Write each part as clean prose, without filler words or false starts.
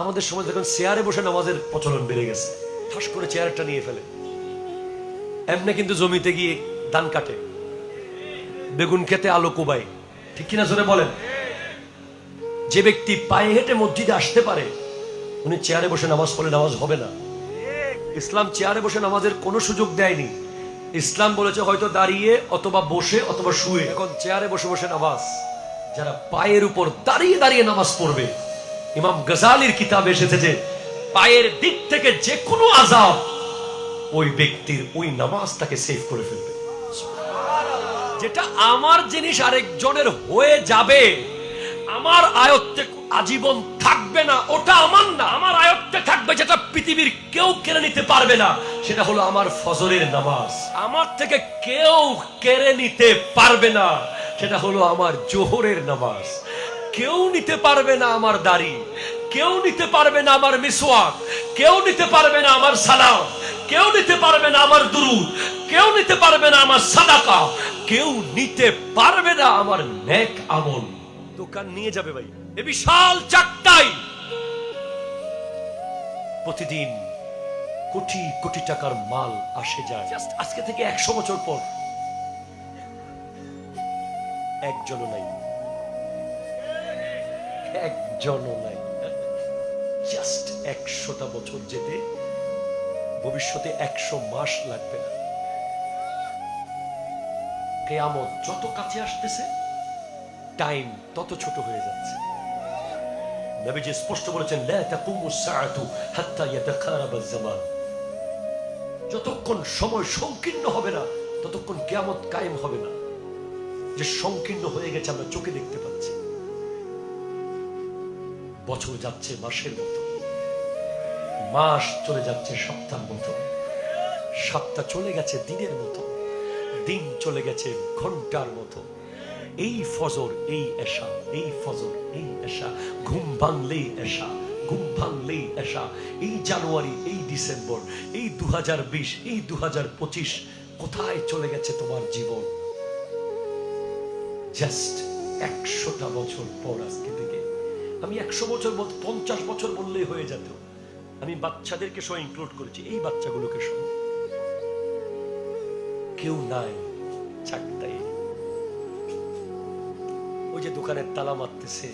আমাদের সমাজ এখন চেয়ারে বসে নামাজের প্রচলন বেড়ে গেছে, ঠাস করে চেয়ারটা নিয়ে ফেলে, এমনি কিন্তু জমিতে গিয়ে ধান কাটে, বেগুন খেতে আলো কোবায়, ঠিক কিনা জোরে বলেন? যে ব্যক্তি পায়ে হেঁটে মসজিদে আসতে পারে উনি চেয়ারে বসে নামাজ পড়লে নামাজ হবে না। ইসলাম চেয়ারে বসে নামাজের কোনো সুযোগ দেয়নি। ইসলাম বলেছে হয়তো দাঁড়িয়ে অথবা বসে অথবা শুয়ে। এখন চেয়ারে বসে বসে নামাজ, যারা পায়ের উপর দাঁড়িয়ে দাঁড়িয়ে নামাজ পড়বে, ইমাম গজালির কিতাবে এসেছে যে পায়ের দিক থেকে যে কোনো আযাব ওই ব্যক্তির ওই নামাজ তাকে সেভ করে ফেলবে। যেটা আমার জিনিস আরেকজনের হয়ে যাবে, আমার আয়ত্তে আজীবন থাকবে না, ওটা আমার না। আমার আয়ত্তে থাকবে যেটা পৃথিবীর কেউ কেড়ে নিতে পারবে না, সেটা হলো আমার ফজরের নামাজ। আমার থেকে কেউ কেড়ে নিতে পারবে না, সেটা হলো আমার জোহরের নামাজ। কেউ নিতে পারবে না আমার দাড়ি, কেউ নিতে পারবে না আমার মিসওয়াক, কেউ নিতে পারবে না আমার সালাম, কেউ নিতে পারবে না আমার দুরূদ, কেউ নিতে পারবে না আমার সাদাকা, কেউ নিতে পারবে না আমার নেক আমল। দোকান নিয়ে যাবে ভাই, এ বিশাল চাকটাই প্রতিদিন কোটি কোটি টাকার মাল আসে যায়। জাস্ট আজকে থেকে 100 বছর পর একজনও নাই, একজনও নাই। জাস্ট 100টা বছর যেতে ভবিষ্যতে 100 মাস লাগবে না। কিয়ামত যত কাছে আসতেছে টাইম তত ছোট হয়ে যাচ্ছে। নবীজি স্পষ্ট বলেছেন লা তাকুমুস সাআতু হাত্তা ইয়াতাকারাবাজ জামান। যতক্ষণ সময় সংকীর্ণ হবে না ততক্ষণ কিয়ামত কায়েম হবে না। যে সংকীর্ণ হয়ে গেছে আমরা চোখে দেখতে পাচ্ছি। বছর যাচ্ছে মাসের মতো, মাস চলে যাচ্ছে সপ্তাহের মতো, সপ্তাহ চলে গেছে দিনের মতো, দিন চলে গেছে ঘন্টার মতো। এই ফজর এই এশা, এই ফজর এই এশা, ঘুম ভাঙলেই এশা, ঘুম ভাঙলেই এশা। এই জানুয়ারি, এই ডিসেম্বর, এই 2020, এই 2025 কোথায় চলে গেছে তোমার জীবন? জাস্ট 100টা বছর পর আজকে থেকে, আমি 100 বছর 50 বছর বললেই হয়ে যেত। আমি বাচ্চাদেরকে সহ ইনক্লুড করেছি, এই বাচ্চাগুলোকে সহ। কেউ নাই চাকতাই, ওই যে দোকানের তালা মারতেছে,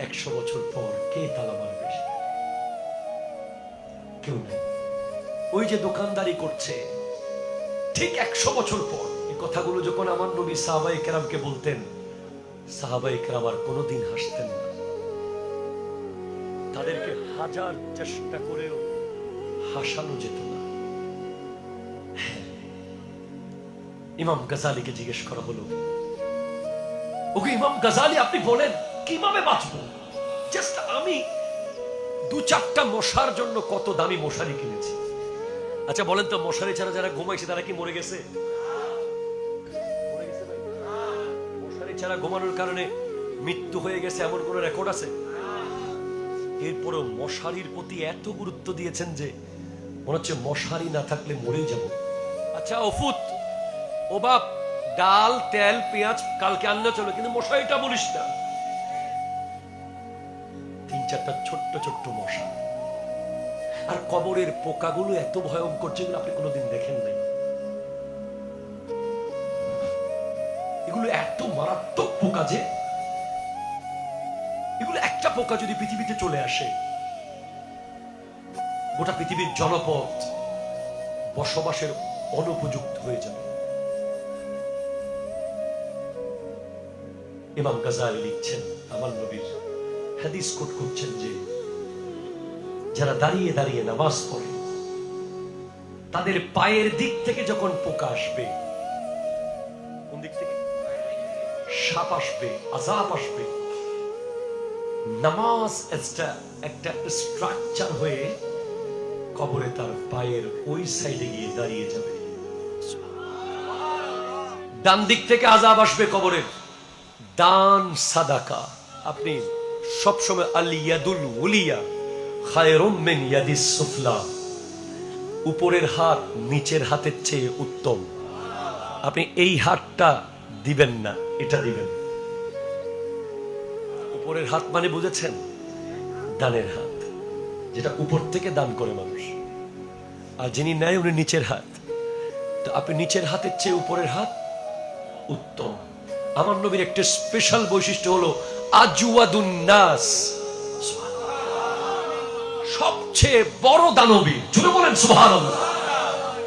100 বছর পর কে তালা মারবে? কেউ নাই। ওই যে দোকানদারি করছে, ঠিক 100 বছর পর। এই কথাগুলো যখন আমার নবী সাহাবায়ে কেরামকে বলতেন, সাহাবায়ে কেরাম আর কোনোদিন হাসতেন না। তাদেরকে হাজার চেষ্টা করেও হাসানো যেত না। ইমাম গজালিকে জিজ্ঞেস করা হলো, ওকে ইমাম গজালি আপনি বলেন কিভাবে বাঁচবো? জাস্ট আমি 2-4টা মশার জন্য কত দামি মশারি কিনেছি। আচ্ছা বলেন তো, মশারি ছাড়া যারা ঘুমাইছে তারা কি মরে গেছে? মশারি ছাড়া ঘুমানোর কারণে মৃত্যু হয়ে গেছে এমন কোন রেকর্ড আছে? এরপরও মশারির প্রতি এত গুরুত্ব দিয়েছেন যে মনে হচ্ছে মশারি না থাকলে মরেই যাব। আচ্ছা ওফুত, ও বাপ, ডাল তেল পেঁয়াজ কালকে আনলে চলো, কিন্তু মশারিটা বলিস না। 3-4টা ছোট্ট ছোট্ট মশা। আর কবরের পোকাগুলো এত ভয়ঙ্কর যেগুলো আপনি কোনোদিন দেখেন নাই। এগুলো এত মারাত্মক পোকা যে এগুলো একটা পোকা যদি পৃথিবীতে চলে আসে, গোটা পৃথিবীর জনপদ বসবাসের অনুপযুক্ত হয়ে যাবে। ইমাম গজালি লিখছেন, আমার নবীর হাদিস কোট করছেন যে যারা দাঁড়িয়ে দাঁড়িয়ে নামাজ পড়ে তাদের পায়ের দিক থেকে যখন পোকা আসবে, কোন দিক থেকে? সাপ আসবে, আযাব আসবে। নামাজ একটা স্ট্রাকচার হয়ে কবরে তার পায়ের ওই সাইডে গিয়ে দাঁড়িয়ে যাবে। ডান দিক থেকে আযাব আসবে কবরের। দান সাদাকা, আপনি সবসময় আল ইয়াদুল উলিয়া খায়রুম মিন ইয়াদিস সুফলা, উপরের হাত নিচের হাতের চেয়ে উত্তম। আপনি এই হাতটা দিবেন না, এটা দিবেন। উপরের হাত মানে বুঝেছেন? দানের হাত, যেটা উপর থেকে দান করে মানুষ, আর যিনি নেয় উনি নিচের হাত। তো আপনি নিচের হাতের চেয়ে উপরের হাত উত্তম। আমার নবীর একটা স্পেশাল বৈশিষ্ট্য হলো আজওয়াদুন নাস, সবচেয়ে বড় দানবীর। জুড়ে বলেন সুবহানাল্লাহ।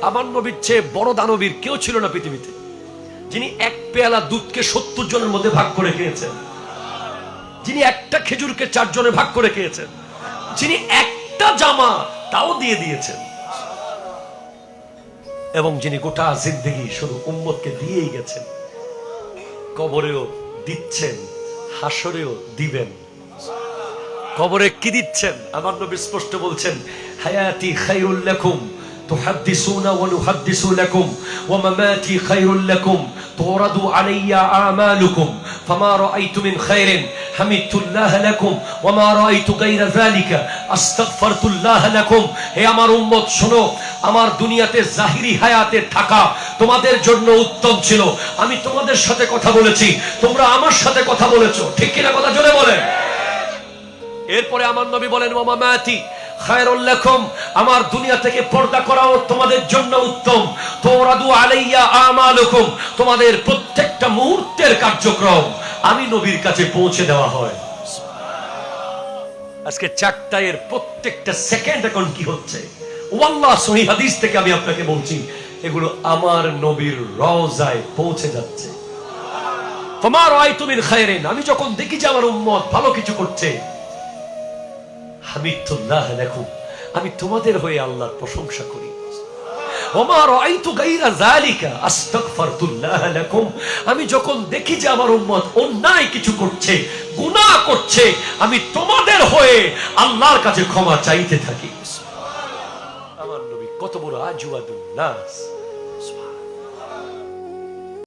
আমার নবীর চেয়ে বড় দানবীর কেউ ছিল না পৃথিবীতে, যিনি এক পেয়ালা দুধকে 70 জনের মধ্যে ভাগ করে খেয়েছেন, যিনি একটা খেজুরকে 4 জনে ভাগ করে খেয়েছেন, যিনি একটা জামা তাও দিয়ে দিয়েছেন, এবং যিনি গোটা জিন্দেগি শুধু উম্মতকে দিয়েই গেছেন। কবরেও দিচ্ছেন, হাসরেও দিবেন। কবরে কি দিচ্ছেন? আমার নবী স্পষ্ট বলছেন, হায়াতি খায়রুল লাকুম তুহাদ্দিসুনা ওয়া নুহাদ্দিসু লাকুম ওয়া মামাতি খায়রুল লাকুম তুরাদু আলাইয়া আমালুকুম ফামা রাআইতু মিন খায়রিন হামিদতুল্লাহ লাকুম ওয়া মা রাআইতু গায়রা যালিকা আস্তাগফিরুল্লাহ লাকুম। হে আমার উম্মত শোনো, আমার দুনিয়াতে জাহিরি হায়াতে থাকা তোমাদের জন্য উত্তম ছিল। আমি তোমাদের সাথে কথা বলেছি, তোমরা আমার সাথে কথা বলেছো, ঠিক কিনা? কথা জোরে বলেন। এরপরে আমার নবী বলেন, ওয়া মামাতি খায়রুল লাকুম, আমার দুনিয়া থেকে পর্দা করাও তোমাদের জন্য উত্তম। তুরাদু আলাইয়া আমালুকুম, তোমাদের প্রত্যেকটা মুহূর্তের কার্যক্রম আমি নবীর কাছে পৌঁছে দেওয়া হয়। আজকে চাকতায়ের প্রত্যেকটা সেকেন্ড এখন কি হচ্ছে, ওয়াল্লাহ সহিহ হাদিস থেকে আমি আপনাকে বলছি, এগুলো আমার নবীর রওজায় পৌঁছে যাচ্ছে। ফামা রাআইতু মিন খায়রিন, আমি যখন দেখি যে আমার উম্মত ভালো কিছু করছে, হামিদতুল্লাহ লাকুম, আমি তোমাদের হয়ে আল্লাহর প্রশংসা করি। ওমা রাআইতু গায়রা যালিকা আস্তাগফিরুল্লাহ লাকুম, আমি যখন দেখি যে আমার উম্মত অন্যায় কিছু করছে, গুনাহ করছে, আমি তোমাদের হয়ে আল্লাহর কাছে ক্ষমা চাইতে থাকি। আমার নবী কত বড় আজওয়াদুন নাস।